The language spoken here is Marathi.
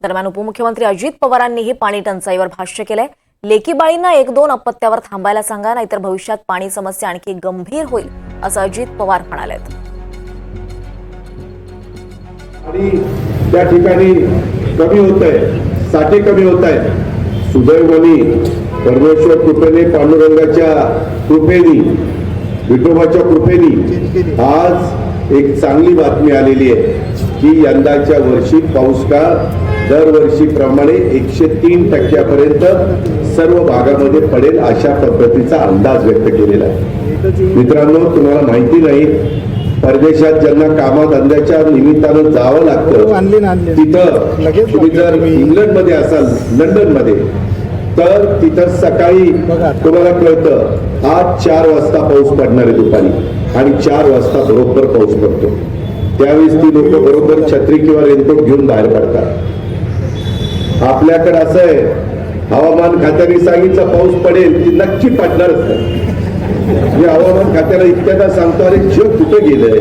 दरम्यान उपमुख्यमंत्री अजित पवारांनीही पाणी टंचाईवर भाष्य केलंय। लेकी बाळींना 1-2 अपत्यावर थांबायला सांगा, नाहीतर भविष्यात पाणी समस्या आणखी गंभीर होईल, असं अजित पवार म्हणालेत। आणि त्या ठिकाणी कमी होतंय, साठे कमी होत आहेत। सुदैवाने परमेश्वर कृपेने, पांडुरंगाच्या कृपेने, विठोबाच्या कृपेने आज एक चांगली बातमी आलेली आहे की यंदाच्या वर्षी पाऊस काळ दरवर्षीप्रमाणे 103% सर्व भागामध्ये पडेल अशा पद्धतीचा अंदाज व्यक्त केलेला आहे। मित्रांनो, तुम्हाला माहिती नाही, परदेशात ज्यांना कामाधंद्याच्या निमित्तानं जावं लागतं तिथं तुम्ही जर इंग्लंडमध्ये असाल, लंडनमध्ये, तर तिथं सकाळी तुम्हाला कळतं आज 4 वाजता पाऊस पडणार आहे दुपारी, आणि 4 वाजता बरोबर पाऊस पडतो। त्यावेळेस ती लोक बरोबर छत्री किंवा रेनकोट घेऊन बाहेर पडतात। आपल्याकडे असं आहे, हवामान खात्याने सांगितलं पाऊस पडेल ती नक्की पडणारच नाही। हवामान खात्याला इतक्यादा सांगतो, अरे जग कुठे गेलंय।